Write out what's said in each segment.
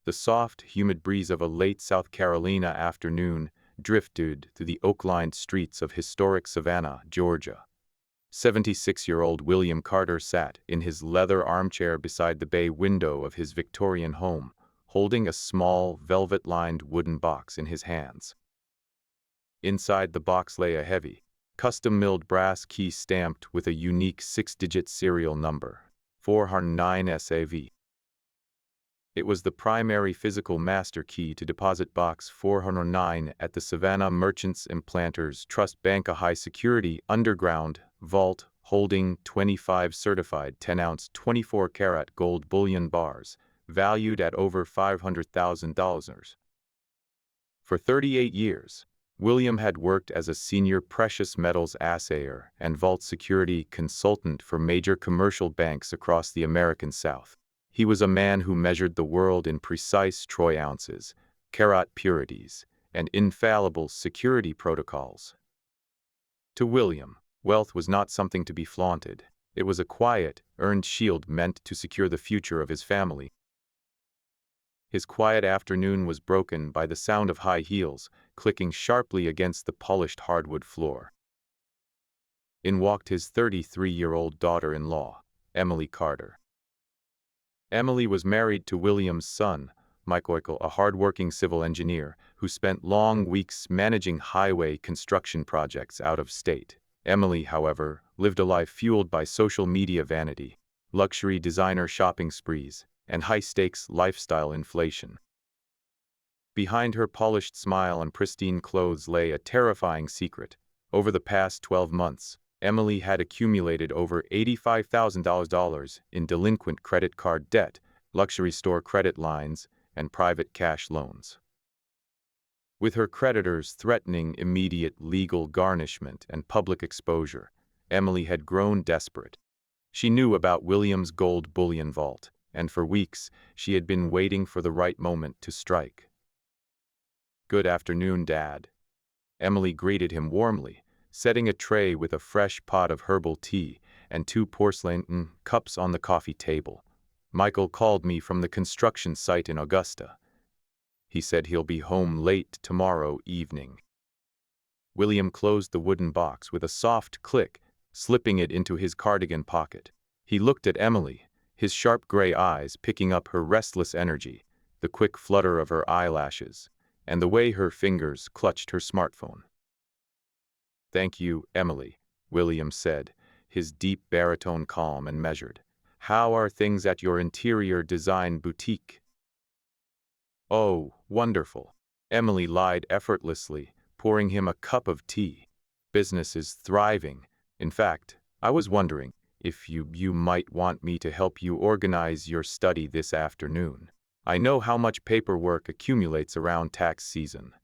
The soft, humid breeze of a late South Carolina afternoon drifted through the oak-lined streets of historic Savannah, Georgia. 76-year-old William Carter sat in his leather armchair beside the bay window of his Victorian home, holding a small, velvet-lined wooden box in his hands. Inside the box lay a heavy, custom-milled brass key stamped with a unique 6-digit serial number, 409 SAV. It was the primary physical master key to deposit box 409 at the Savannah Merchants and Planters Trust Bank, a high-security underground vault holding 25 certified 10-ounce 24-karat gold bullion bars, valued at over $500,000. For 38 years, William had worked as a senior precious metals assayer and vault security consultant for major commercial banks across the American South. He was a man who measured the world in precise troy ounces, carat purities, and infallible security protocols. To William, wealth was not something to be flaunted. It was a quiet, earned shield meant to secure the future of his family. His quiet afternoon was broken by the sound of high heels clicking sharply against the polished hardwood floor. In walked his 33-year-old daughter-in-law, Emily Carter. Emily was married to William's son, Michael, a hard-working civil engineer who spent long weeks managing highway construction projects out of state. Emily, however, lived a life fueled by social media vanity, luxury designer shopping sprees, and high-stakes lifestyle inflation. Behind her polished smile and pristine clothes lay a terrifying secret. Over the past 12 months, Emily had accumulated over $85,000 in delinquent credit card debt, luxury store credit lines, and private cash loans. With her creditors threatening immediate legal garnishment and public exposure, Emily had grown desperate. She knew about William's gold bullion vault, and for weeks she had been waiting for the right moment to strike. "Good afternoon, Dad." Emily greeted him warmly, setting a tray with a fresh pot of herbal tea and 2 porcelain cups on the coffee table. "Michael called me from the construction site in Augusta. He said he'll be home late tomorrow evening." William closed the wooden box with a soft click, slipping it into his cardigan pocket. He looked at Emily, his sharp gray eyes picking up her restless energy, the quick flutter of her eyelashes, and the way her fingers clutched her smartphone. "Thank you, Emily," William said, his deep baritone calm and measured. "How are things at your interior design boutique?" "Oh, wonderful," Emily lied effortlessly, pouring him a cup of tea. "Business is thriving. In fact, I was wondering if you might want me to help you organize your study this afternoon. I know how much paperwork accumulates around tax season."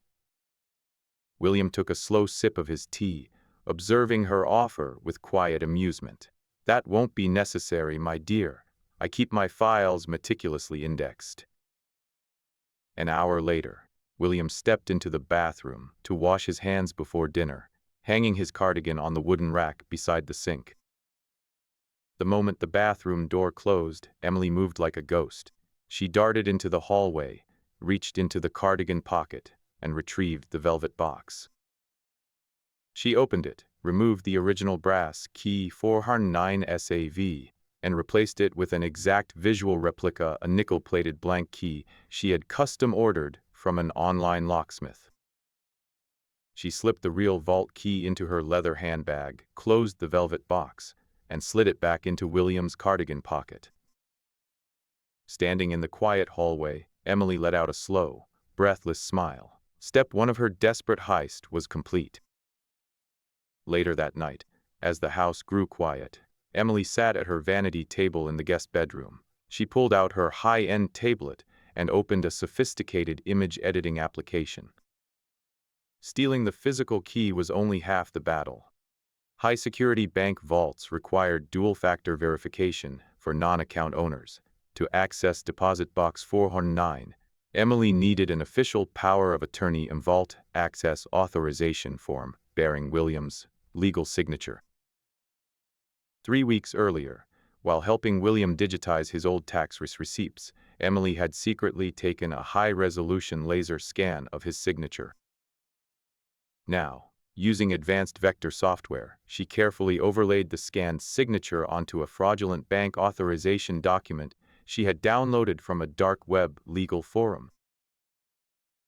William took a slow sip of his tea, observing her offer with quiet amusement. "That won't be necessary, my dear. I keep my files meticulously indexed." An hour later, William stepped into the bathroom to wash his hands before dinner, hanging his cardigan on the wooden rack beside the sink. The moment the bathroom door closed, Emily moved like a ghost. She darted into the hallway, reached into the cardigan pocket, and retrieved the velvet box. She opened it, removed the original brass key 409 SAV, and replaced it with an exact visual replica, a nickel-plated blank key she had custom-ordered from an online locksmith. She slipped the real vault key into her leather handbag, closed the velvet box, and slid it back into William's cardigan pocket. Standing in the quiet hallway, Emily let out a slow, breathless smile. Step 1 of her desperate heist was complete. Later that night, as the house grew quiet, Emily sat at her vanity table in the guest bedroom. She pulled out her high-end tablet and opened a sophisticated image editing application. Stealing the physical key was only half the battle. High-security bank vaults required dual-factor verification for non-account owners. To access Deposit Box 409, Emily needed an official power of attorney and vault access authorization form bearing William's legal signature. 3 weeks earlier, While helping William digitize his old tax receipts, Emily had secretly taken a high-resolution laser scan of his signature. Now, using advanced vector software, she carefully overlaid the scanned signature onto a fraudulent bank authorization document she had downloaded from a dark web legal forum.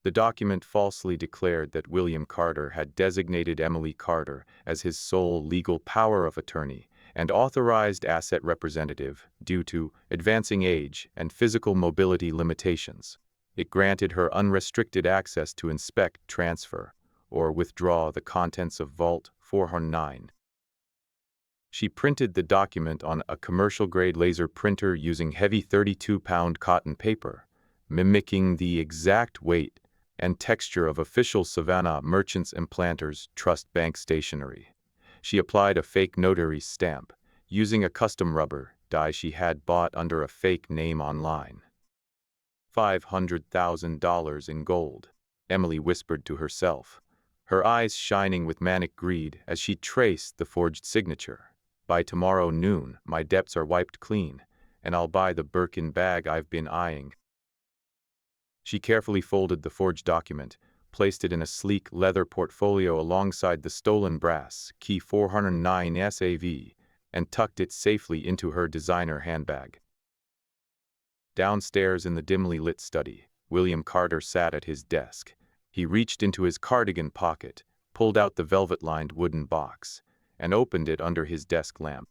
The document falsely declared that William Carter had designated Emily Carter as his sole legal power of attorney and authorized asset representative due to advancing age and physical mobility limitations. It granted her unrestricted access to inspect, transfer, or withdraw the contents of Vault 409. She printed the document on a commercial-grade laser printer using heavy 32-pound cotton paper, mimicking the exact weight and texture of official Savannah Merchants and Planters Trust Bank stationery. She applied a fake notary stamp, using a custom rubber die she had bought under a fake name online. $500,000 in gold, Emily whispered to herself, her eyes shining with manic greed as she traced the forged signature. By tomorrow noon, my debts are wiped clean, and I'll buy the Birkin bag I've been eyeing. She carefully folded the forged document, placed it in a sleek leather portfolio alongside the stolen brass key 409 SAV, and tucked it safely into her designer handbag. Downstairs in the dimly lit study, William Carter sat at his desk. He reached into his cardigan pocket, pulled out the velvet-lined wooden box, and opened it under his desk lamp.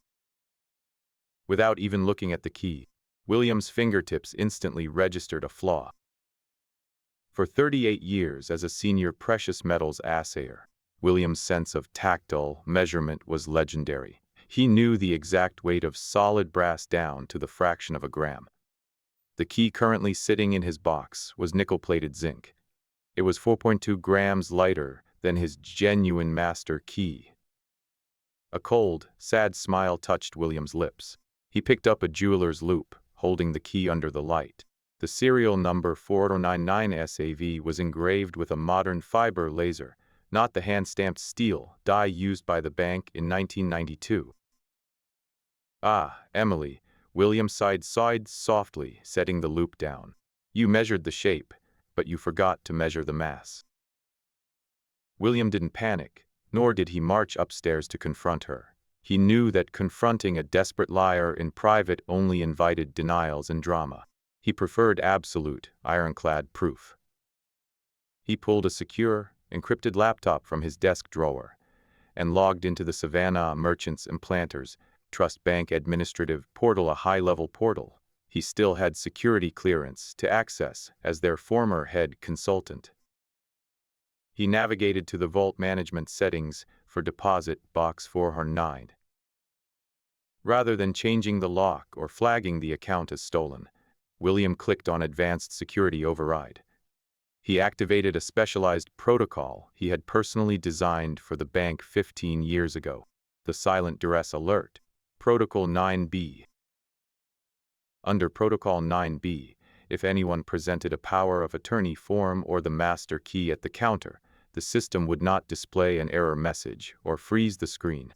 Without even looking at the key, William's fingertips instantly registered a flaw. For 38 years as a senior precious metals assayer, William's sense of tactile measurement was legendary. He knew the exact weight of solid brass down to the fraction of a gram. The key currently sitting in his box was nickel-plated zinc. It was 4.2 grams lighter than his genuine master key. A cold, sad smile touched William's lips. He picked up a jeweler's loupe, holding the key under the light. The serial number 4099 SAV was engraved with a modern fiber laser, not the hand-stamped steel die used by the bank in 1992. "Ah, Emily," William sighed softly, setting the loupe down. "You measured the shape, but you forgot to measure the mass." William didn't panic, nor did he march upstairs to confront her. He knew that confronting a desperate liar in private only invited denials and drama. He preferred absolute, ironclad proof. He pulled a secure, encrypted laptop from his desk drawer and logged into the Savannah Merchants and Planters Trust Bank administrative portal, a high-level portal he still had security clearance to access as their former head consultant. He navigated to the vault management settings for deposit box 409. Rather than changing the lock or flagging the account as stolen, William clicked on Advanced Security Override. He activated a specialized protocol he had personally designed for the bank 15 years ago, the Silent Duress Alert, Protocol 9B. Under Protocol 9B, if anyone presented a power of attorney form or the master key at the counter, the system would not display an error message or freeze the screen.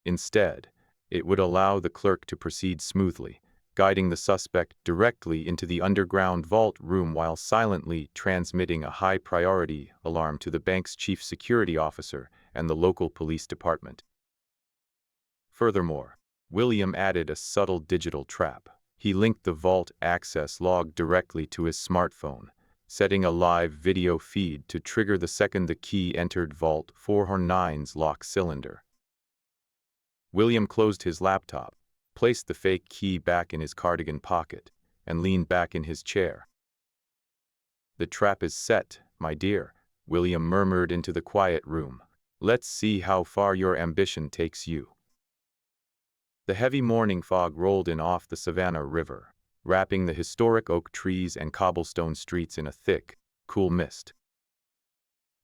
Instead, it would allow the clerk to proceed smoothly, guiding the suspect directly into the underground vault room while silently transmitting a high-priority alarm to the bank's chief security officer and the local police department. Furthermore, William added a subtle digital trap. He linked the vault access log directly to his smartphone, setting a live video feed to trigger the second the key entered Vault 409's lock cylinder. William closed his laptop, placed the fake key back in his cardigan pocket, and leaned back in his chair. "The trap is set, my dear," William murmured into the quiet room. "Let's see how far your ambition takes you." The heavy morning fog rolled in off the Savannah River, wrapping the historic oak trees and cobblestone streets in a thick, cool mist.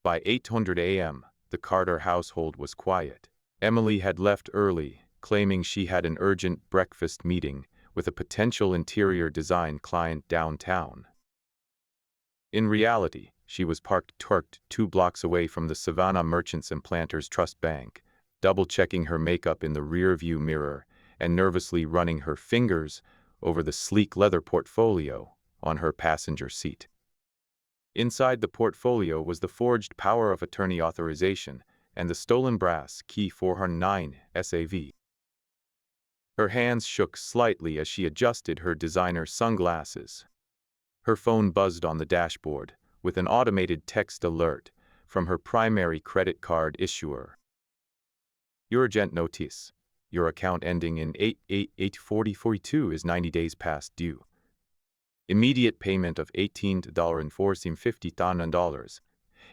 By 8:00 a.m., the Carter household was quiet. Emily had left early, claiming she had an urgent breakfast meeting with a potential interior design client downtown. In reality, she was parked 2 blocks away from the Savannah Merchants and Planters Trust Bank, double-checking her makeup in the rear-view mirror and nervously running her fingers over the sleek leather portfolio on her passenger seat. Inside the portfolio was the forged power of attorney authorization and the stolen brass key 409 SAV. Her hands shook slightly as she adjusted her designer sunglasses. Her phone buzzed on the dashboard with an automated text alert from her primary credit card issuer. Urgent notice. Your account ending in 8884042 is 90 days past due. Immediate payment of $18.50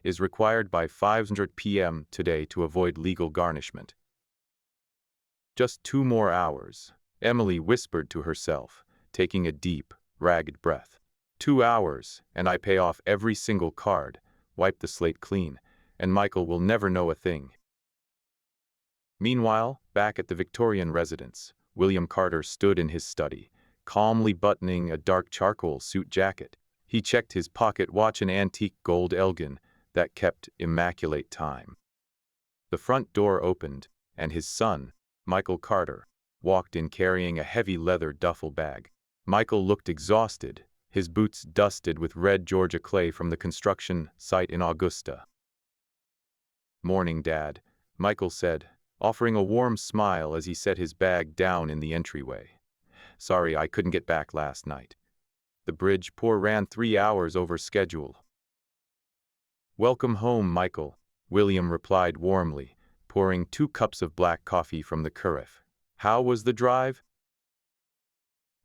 is required by 5:00 p.m. today to avoid legal garnishment. Just 2 more hours, Emily whispered to herself, taking a deep, ragged breath. 2 hours, and I pay off every single card, wipe the slate clean, and Michael will never know a thing. Meanwhile, back at the Victorian residence, William Carter stood in his study, calmly buttoning a dark charcoal suit jacket. He checked his pocket watch, an antique gold Elgin that kept immaculate time. The front door opened, and his son, Michael Carter, walked in carrying a heavy leather duffel bag. Michael looked exhausted, his boots dusted with red Georgia clay from the construction site in Augusta. "Morning, Dad," Michael said, offering a warm smile as he set his bag down in the entryway. "Sorry I couldn't get back last night. The bridge pour ran 3 hours over schedule." "Welcome home, Michael," William replied warmly, pouring 2 cups of black coffee from the carafe. "How was the drive?"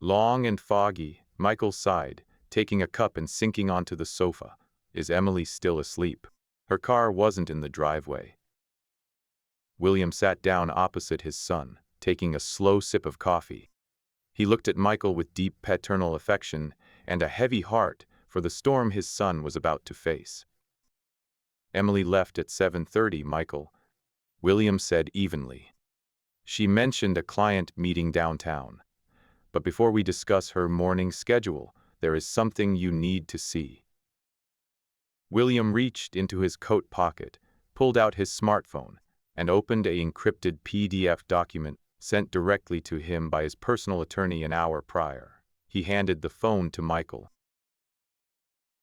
"Long and foggy," Michael sighed, taking a cup and sinking onto the sofa. "Is Emily still asleep?" "Her car wasn't in the driveway." William sat down opposite his son, taking a slow sip of coffee. He looked at Michael with deep paternal affection and a heavy heart for the storm his son was about to face. "Emily left at 7:30, Michael," William said evenly. "She mentioned a client meeting downtown. But before we discuss her morning schedule, there is something you need to see." William reached into his coat pocket, pulled out his smartphone, and opened an encrypted PDF document sent directly to him by his personal attorney an hour prior. He handed the phone to Michael.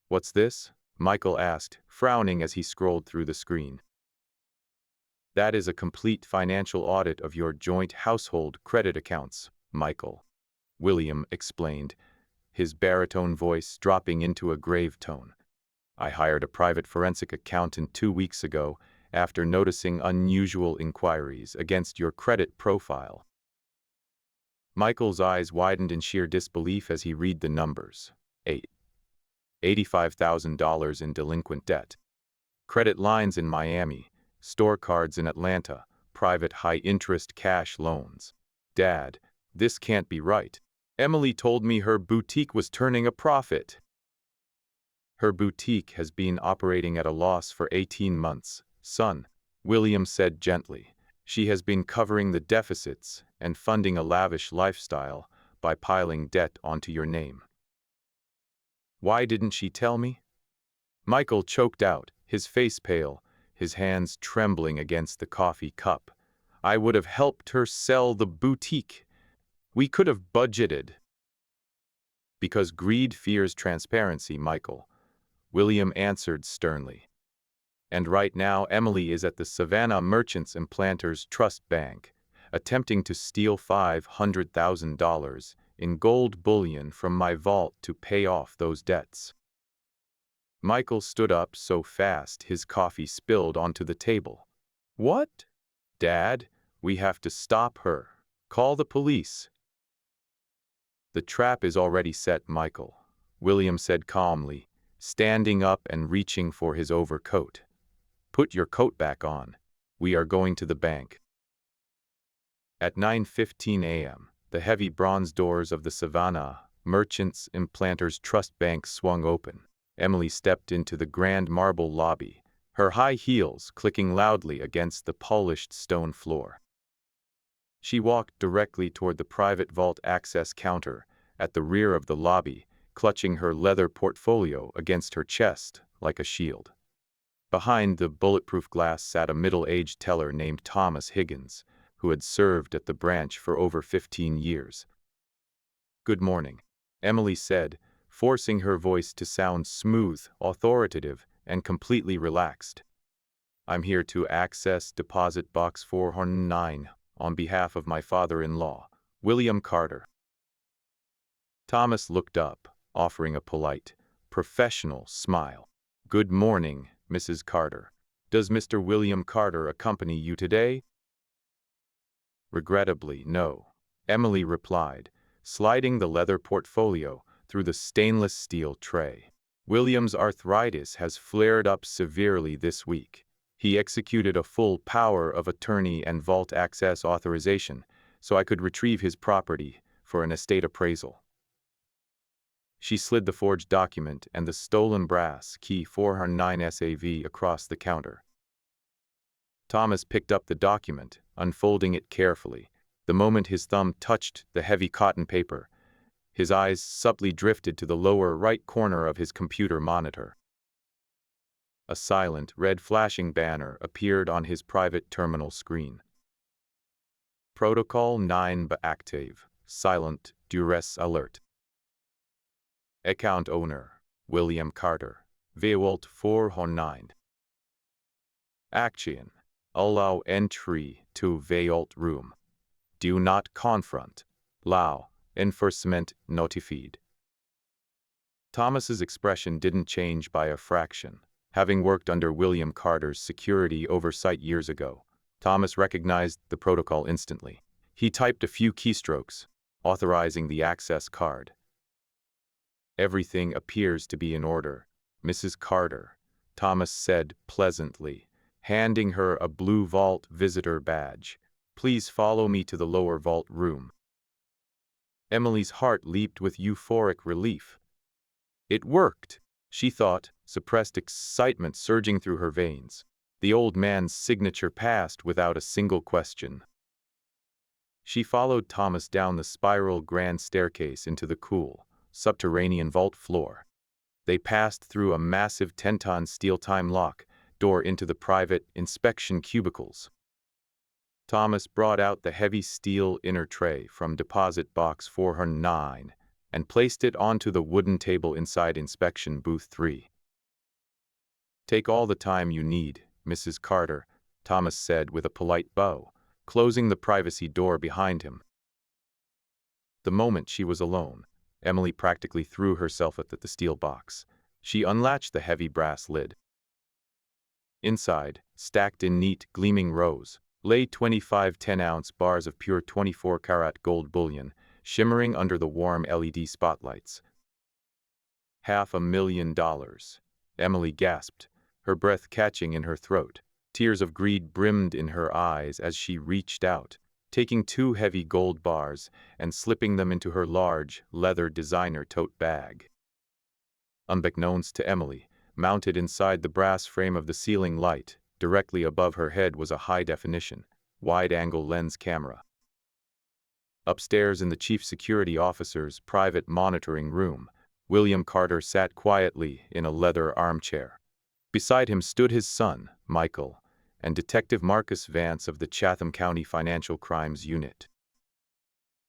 "What's this?" Michael asked, frowning as he scrolled through the screen. "That is a complete financial audit of your joint household credit accounts, Michael," William explained, his baritone voice dropping into a grave tone. "I hired a private forensic accountant 2 weeks ago after noticing unusual inquiries against your credit profile." Michael's eyes widened in sheer disbelief as he read the numbers. $85,000 in delinquent debt. Credit lines in Miami, store cards in Atlanta, private high-interest cash loans. "Dad, this can't be right. Emily told me her boutique was turning a profit." "Her boutique has been operating at a loss for 18 months, son," William said gently. "She has been covering the deficits and funding a lavish lifestyle by piling debt onto your name." "Why didn't she tell me?" Michael choked out, his face pale, his hands trembling against the coffee cup. "I would have helped her sell the boutique. We could have budgeted." "Because greed fears transparency, Michael," William answered sternly. "And right now Emily is at the Savannah Merchants and Planters Trust Bank, attempting to steal $500,000 in gold bullion from my vault to pay off those debts." Michael stood up so fast his coffee spilled onto the table. "What?" "Dad, we have to stop her. Call the police." "The trap is already set, Michael," William said calmly, standing up and reaching for his overcoat. "Put your coat back on. We are going to the bank." At 9:15 a.m., the heavy bronze doors of the Savannah Merchants and Planters Trust Bank swung open. Emily stepped into the grand marble lobby, her high heels clicking loudly against the polished stone floor. She walked directly toward the private vault access counter at the rear of the lobby, clutching her leather portfolio against her chest like a shield. Behind the bulletproof glass sat a middle-aged teller named Thomas Higgins, who had served at the branch for over 15 years. "Good morning," Emily said, forcing her voice to sound smooth, authoritative, and completely relaxed. "I'm here to access deposit box 409 on behalf of my father-in-law, William Carter." Thomas looked up, offering a polite, professional smile. "Good morning, Mrs. Carter. Does Mr. William Carter accompany you today?" "Regrettably, no," Emily replied, sliding the leather portfolio through the stainless steel tray. "William's arthritis has flared up severely this week. He executed a full power of attorney and vault access authorization so I could retrieve his property for an estate appraisal." She slid the forged document and the stolen brass key 409 SAV across the counter. Thomas picked up the document, unfolding it carefully. The moment his thumb touched the heavy cotton paper, his eyes subtly drifted to the lower right corner of his computer monitor. A silent, red flashing banner appeared on his private terminal screen. "Protocol 9B active. Silent Duress Alert. Account owner, William Carter. Vault 409. Action. Allow entry to Vault room. Do not confront. Law enforcement notified." Thomas's expression didn't change by a fraction. Having worked under William Carter's security oversight years ago, Thomas recognized the protocol instantly. He typed a few keystrokes, authorizing the access card. "Everything appears to be in order, Mrs. Carter," Thomas said pleasantly, handing her a blue vault visitor badge. "Please follow me to the lower vault room." Emily's heart leaped with euphoric relief. It worked, she thought, suppressed excitement surging through her veins. The old man's signature passed without a single question. She followed Thomas down the spiral grand staircase into the cool, subterranean vault floor. They passed through a massive 10-ton steel time lock door into the private inspection cubicles. Thomas brought out the heavy steel inner tray from deposit box 409 and placed it onto the wooden table inside inspection booth 3. "Take all the time you need, Mrs. Carter," Thomas said with a polite bow, closing the privacy door behind him. The moment she was alone, Emily practically threw herself at the steel box. She unlatched the heavy brass lid. Inside, stacked in neat, gleaming rows, lay 25 10-ounce bars of pure 24-karat gold bullion, shimmering under the warm LED spotlights. $500,000, Emily gasped, her breath catching in her throat. Tears of greed brimmed in her eyes as she reached out, taking 2 heavy gold bars and slipping them into her large, leather designer tote bag. Unbeknownst to Emily, mounted inside the brass frame of the ceiling light, directly above her head was a high-definition, wide-angle lens camera. Upstairs in the chief security officer's private monitoring room, William Carter sat quietly in a leather armchair. Beside him stood his son, Michael, and Detective Marcus Vance of the Chatham County Financial Crimes Unit.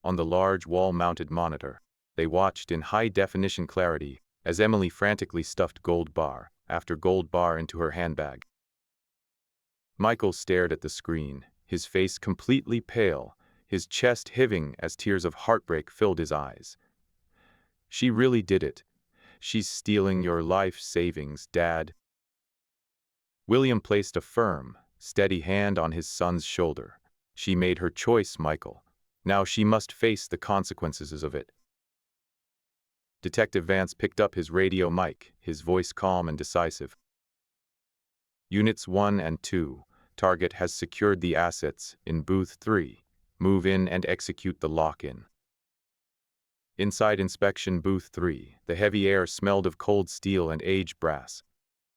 On the large wall-mounted monitor, they watched in high-definition clarity as Emily frantically stuffed gold bar after gold bar into her handbag. Michael stared at the screen, his face completely pale, his chest heaving as tears of heartbreak filled his eyes. "She really did it. She's stealing your life savings, Dad." William placed a firm, steady hand on his son's shoulder. "She made her choice, Michael. Now she must face the consequences of it." Detective Vance picked up his radio mic, his voice calm and decisive. "Units 1 and 2, target has secured the assets in booth 3. Move in and execute the lock-in." Inside inspection booth 3, the heavy air smelled of cold steel and aged brass.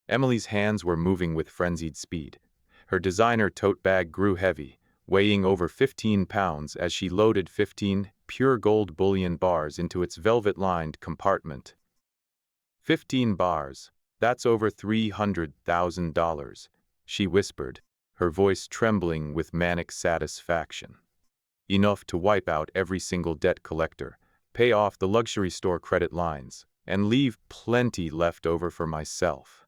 Emily's hands were moving with frenzied speed. Her designer tote bag grew heavy, weighing over 15 pounds as she loaded 15 pure gold bullion bars into its velvet-lined compartment. 15 bars, that's over $300,000, she whispered, her voice trembling with manic satisfaction. Enough to wipe out every single debt collector, pay off the luxury store credit lines, and leave plenty left over for myself.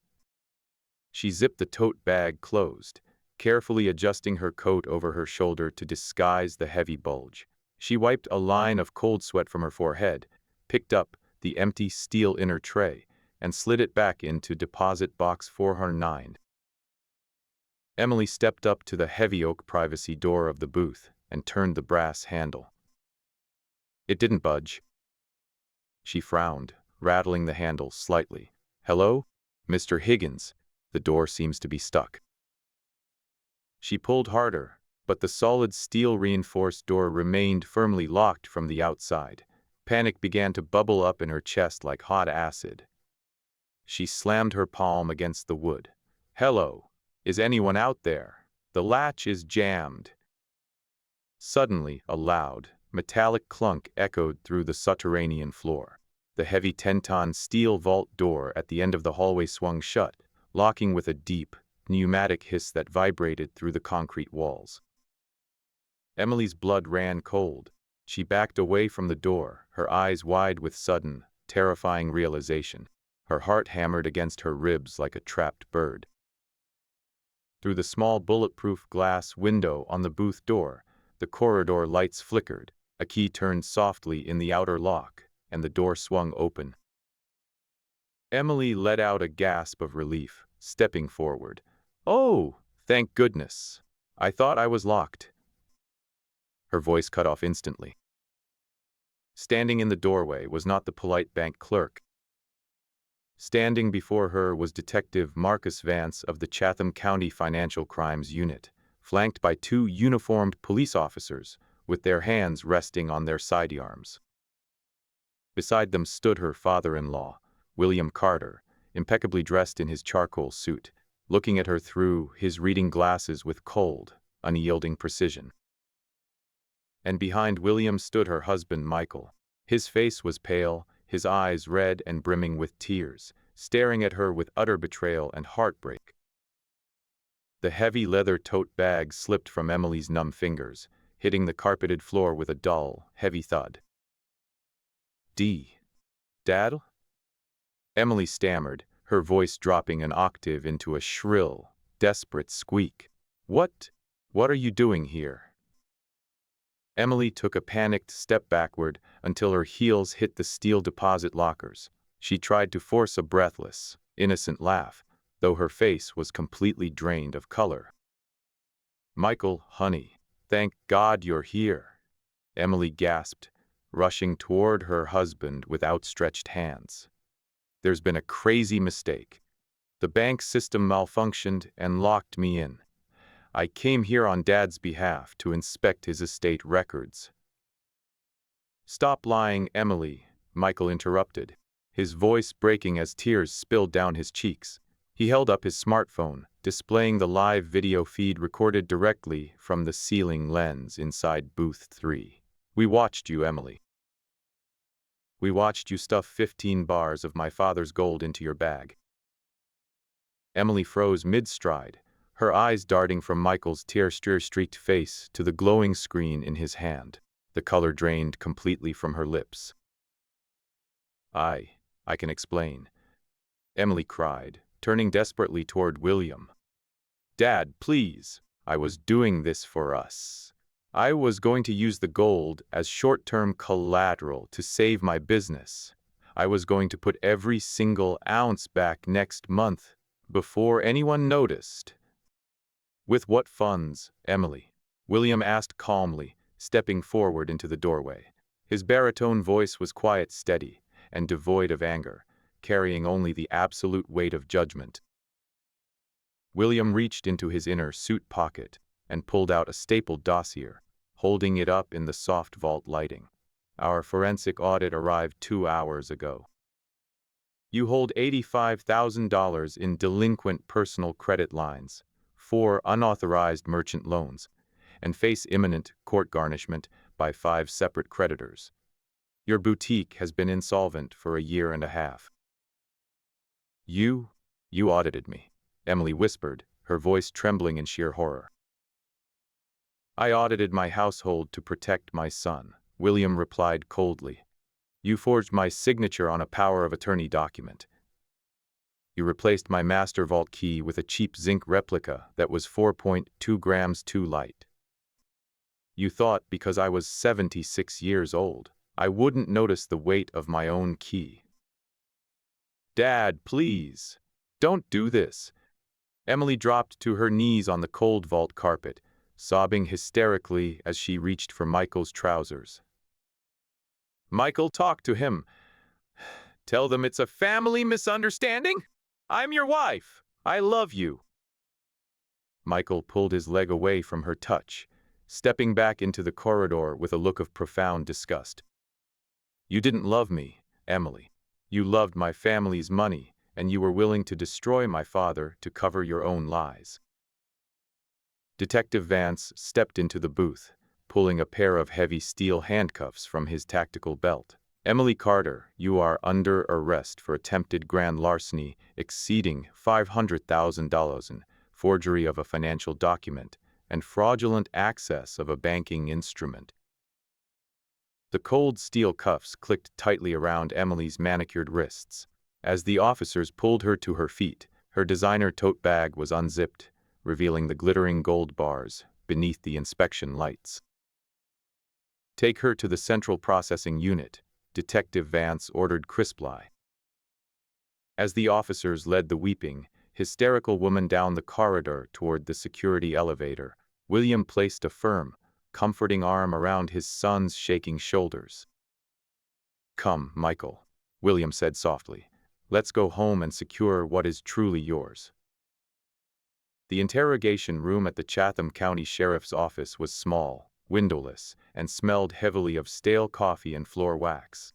She zipped the tote bag closed, carefully adjusting her coat over her shoulder to disguise the heavy bulge. She wiped a line of cold sweat from her forehead, picked up the empty steel inner tray, and slid it back into deposit box 409. Emily stepped up to the heavy oak privacy door of the booth and turned the brass handle. It didn't budge. She frowned, rattling the handle slightly. "Hello? Mr. Higgins, the door seems to be stuck." She pulled harder, but the solid steel-reinforced door remained firmly locked from the outside. Panic began to bubble up in her chest like hot acid. She slammed her palm against the wood. "Hello? Is anyone out there? The latch is jammed." Suddenly, a loud, metallic clunk echoed through the subterranean floor. The heavy 10-ton steel vault door at the end of the hallway swung shut, locking with a deep, pneumatic hiss that vibrated through the concrete walls. Emily's blood ran cold. She backed away from the door, her eyes wide with sudden, terrifying realization. Her heart hammered against her ribs like a trapped bird. Through the small bulletproof glass window on the booth door, the corridor lights flickered, a key turned softly in the outer lock, and the door swung open. Emily let out a gasp of relief, stepping forward. "Oh, thank goodness. I thought I was locked." Her voice cut off instantly. Standing in the doorway was not the polite bank clerk. Standing before her was Detective Marcus Vance of the Chatham County Financial Crimes Unit, flanked by two uniformed police officers, with their hands resting on their sidearms. Beside them stood her father-in-law, William Carter, impeccably dressed in his charcoal suit, looking at her through his reading glasses with cold, unyielding precision. And behind William stood her husband, Michael. His face was pale, his eyes red and brimming with tears, staring at her with utter betrayal and heartbreak. The heavy leather tote bag slipped from Emily's numb fingers, hitting the carpeted floor with a dull, heavy thud. "Dad?" Emily stammered, her voice dropping an octave into a shrill, desperate squeak. What are you doing here?" Emily took a panicked step backward until her heels hit the steel deposit lockers. She tried to force a breathless, innocent laugh, though her face was completely drained of color. "Michael, honey, thank God you're here," Emily gasped, rushing toward her husband with outstretched hands. "There's been a crazy mistake. The bank system malfunctioned and locked me in. I came here on Dad's behalf to inspect his estate records." "Stop lying, Emily," Michael interrupted, his voice breaking as tears spilled down his cheeks. He held up his smartphone, displaying the live video feed recorded directly from the ceiling lens inside booth 3. "We watched you, Emily. We watched you stuff 15 bars of my father's gold into your bag." Emily froze mid-stride, her eyes darting from Michael's tear-streaked face to the glowing screen in his hand. The color drained completely from her lips. I can explain," Emily cried, turning desperately toward William. "Dad, please. I was doing this for us. I was going to use the gold as short-term collateral to save my business. I was going to put every single ounce back next month, before anyone noticed." "With what funds, Emily?" William asked calmly, stepping forward into the doorway. His baritone voice was quiet, steady, and devoid of anger, carrying only the absolute weight of judgment. William reached into his inner suit pocket and pulled out a stapled dossier, holding it up in the soft vault lighting. "Our forensic audit arrived 2 hours ago. You hold $85,000 in delinquent personal credit lines, 4 unauthorized merchant loans, and face imminent court garnishment by 5 separate creditors. Your boutique has been insolvent for a year and a half." You audited me," Emily whispered, her voice trembling in sheer horror. "I audited my household to protect my son," William replied coldly. "You forged my signature on a power of attorney document. You replaced my master vault key with a cheap zinc replica that was 4.2 grams too light. You thought because I was 76 years old, I wouldn't notice the weight of my own key." "Dad, please. Don't do this." Emily dropped to her knees on the cold vault carpet, sobbing hysterically as she reached for Michael's trousers. "Michael, talk to him. Tell them it's a family misunderstanding. I'm your wife. I love you." Michael pulled his leg away from her touch, stepping back into the corridor with a look of profound disgust. "You didn't love me, Emily. You loved my family's money, and you were willing to destroy my father to cover your own lies." Detective Vance stepped into the booth, pulling a pair of heavy steel handcuffs from his tactical belt. "Emily Carter, you are under arrest for attempted grand larceny exceeding $500,000 and forgery of a financial document and fraudulent access of a banking instrument." The cold steel cuffs clicked tightly around Emily's manicured wrists. As the officers pulled her to her feet, her designer tote bag was unzipped, revealing the glittering gold bars beneath the inspection lights. "Take her to the Central Processing Unit," Detective Vance ordered crisply. As the officers led the weeping, hysterical woman down the corridor toward the security elevator, William placed a firm, comforting arm around his son's shaking shoulders. "Come, Michael," William said softly. "Let's go home and secure what is truly yours." The interrogation room at the Chatham County Sheriff's Office was small, windowless, and smelled heavily of stale coffee and floor wax.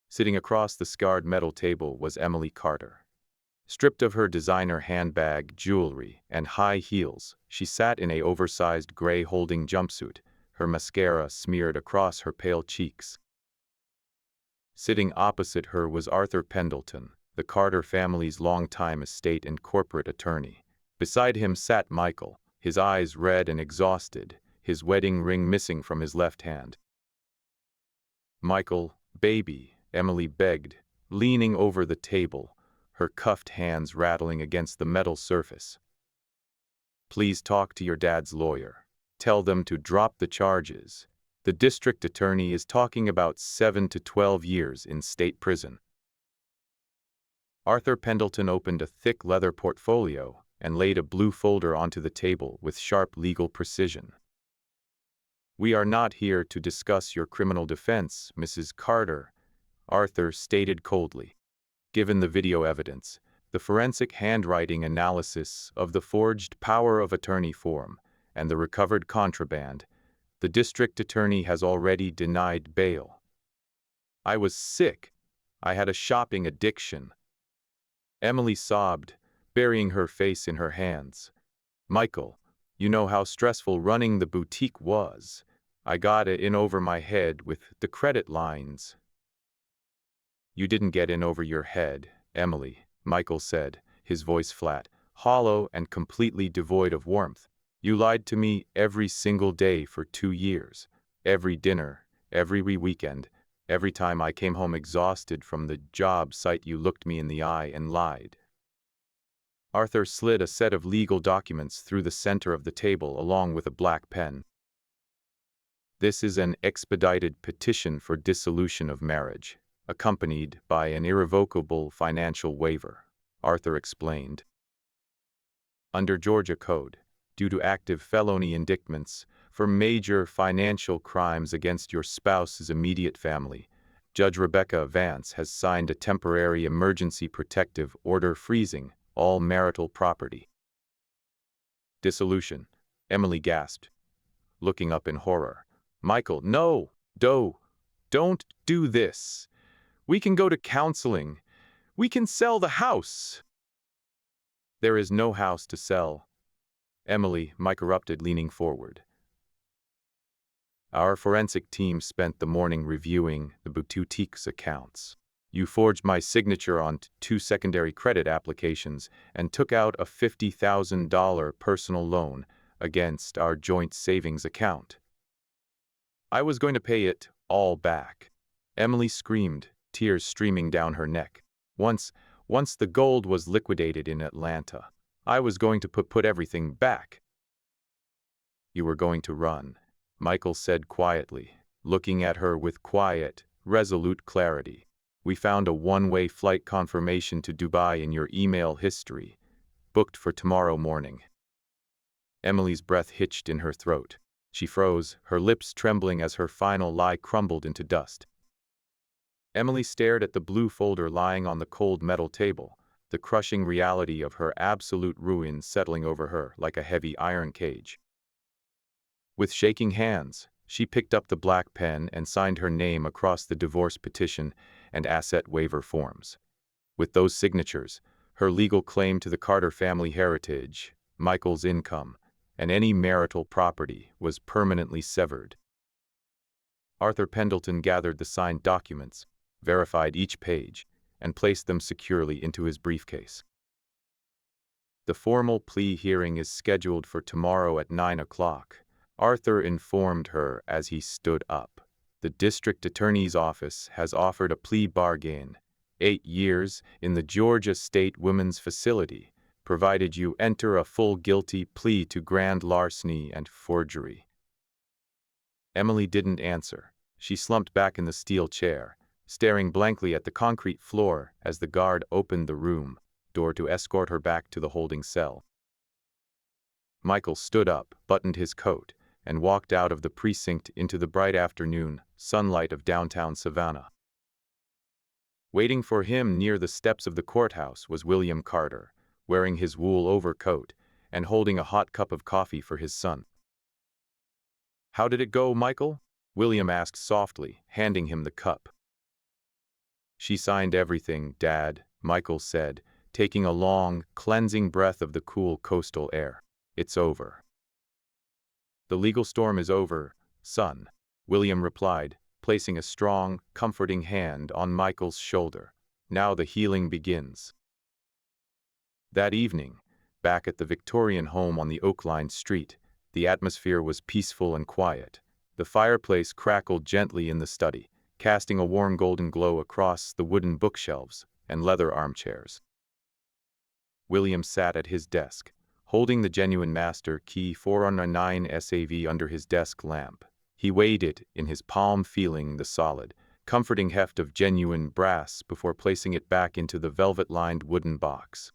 Sitting across the scarred metal table was Emily Carter. Stripped of her designer handbag, jewelry, and high heels, she sat in a oversized gray holding jumpsuit, her mascara smeared across her pale cheeks. Sitting opposite her was Arthur Pendleton, the Carter family's longtime estate and corporate attorney. Beside him sat Michael, his eyes red and exhausted, his wedding ring missing from his left hand. "Michael, baby," Emily begged, leaning over the table, her cuffed hands rattling against the metal surface. "Please talk to your dad's lawyer. Tell them to drop the charges. The district attorney is talking about 7 to 12 years in state prison." Arthur Pendleton opened a thick leather portfolio and laid a blue folder onto the table with sharp legal precision. "We are not here to discuss your criminal defense, Mrs. Carter," Arthur stated coldly. "Given the video evidence, the forensic handwriting analysis of the forged power of attorney form, and the recovered contraband, the district attorney has already denied bail." "I was sick. I had a shopping addiction." Emily sobbed, burying her face in her hands. "Michael, you know how stressful running the boutique was. I got it in over my head with the credit lines." "You didn't get in over your head, Emily," Michael said, his voice flat, hollow and completely devoid of warmth. "You lied to me every single day for 2 years. Every dinner, every weekend, every time I came home exhausted from the job site you looked me in the eye and lied." Arthur slid a set of legal documents through the center of the table along with a black pen. "This is an expedited petition for dissolution of marriage, accompanied by an irrevocable financial waiver," Arthur explained. "Under Georgia Code, due to active felony indictments for major financial crimes against your spouse's immediate family, Judge Rebecca Vance has signed a temporary emergency protective order freezing all marital property." "Dissolution," Emily gasped, looking up in horror. "Michael, no, don't do this. We can go to counseling. We can sell the house." "There is no house to sell," Emily, Mike erupted, leaning forward. "Our forensic team spent the morning reviewing the boutique's accounts. You forged my signature on two secondary credit applications and took out a $50,000 personal loan against our joint savings account. I was going to pay it all back. Emily screamed, tears streaming down her neck. Once the gold was liquidated in Atlanta, I was going to put everything back. You were going to run, Michael said quietly, looking at her with quiet, resolute clarity. We found a one-way flight confirmation to Dubai in your email history, booked for tomorrow morning. Emily's breath hitched in her throat. She froze, her lips trembling as her final lie crumbled into dust. Emily stared at the blue folder lying on the cold metal table, the crushing reality of her absolute ruin settling over her like a heavy iron cage. With shaking hands, she picked up the black pen and signed her name across the divorce petition and asset waiver forms. With those signatures, her legal claim to the Carter family heritage, Michael's income, and any marital property was permanently severed. Arthur Pendleton gathered the signed documents, verified each page, and placed them securely into his briefcase. The formal plea hearing is scheduled for tomorrow at 9 o'clock, Arthur informed her as he stood up. The district attorney's office has offered a plea bargain, 8 years in the Georgia State Women's Facility, provided you enter a full guilty plea to grand larceny and forgery. Emily didn't answer. She slumped back in the steel chair, staring blankly at the concrete floor as the guard opened the room door to escort her back to the holding cell. Michael stood up, buttoned his coat, and walked out of the precinct into the bright afternoon sunlight of downtown Savannah. Waiting for him near the steps of the courthouse was William Carter, wearing his wool overcoat and holding a hot cup of coffee for his son. "How did it go, Michael?" William asked softly, handing him the cup. "She signed everything, Dad," Michael said, taking a long, cleansing breath of the cool coastal air. "It's over." "The legal storm is over, son," William replied, placing a strong, comforting hand on Michael's shoulder. "Now the healing begins." That evening, back at the Victorian home on the oak-lined street, the atmosphere was peaceful and quiet. The fireplace crackled gently in the study, casting a warm golden glow across the wooden bookshelves and leather armchairs. William sat at his desk, holding the genuine master key 409 SAV under his desk lamp. He weighed it in his palm, feeling the solid, comforting heft of genuine brass before placing it back into the velvet-lined wooden box.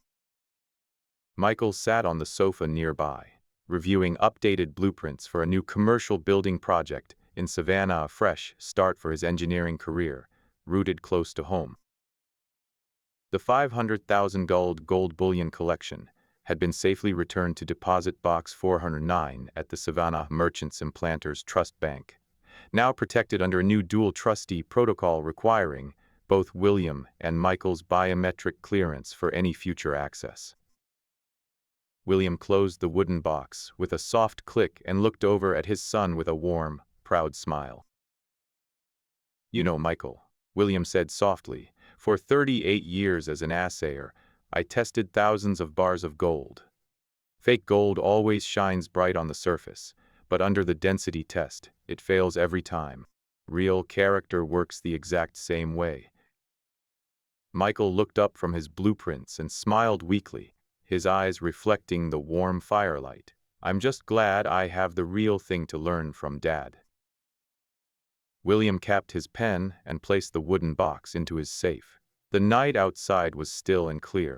Michael sat on the sofa nearby, reviewing updated blueprints for a new commercial building project in Savannah, a fresh start for his engineering career, rooted close to home. The 500,000 gold bullion collection had been safely returned to Deposit Box 409 at the Savannah Merchants and Planters Trust Bank, now protected under a new dual trustee protocol requiring both William and Michael's biometric clearance for any future access. William closed the wooden box with a soft click and looked over at his son with a warm, proud smile. "You know, Michael," William said softly, "for 38 years as an assayer, I tested thousands of bars of gold. Fake gold always shines bright on the surface, but under the density test, it fails every time. Real character works the exact same way." Michael looked up from his blueprints and smiled weakly, his eyes reflecting the warm firelight. "I'm just glad I have the real thing to learn from Dad." William capped his pen and placed the wooden box into his safe. The night outside was still and clear,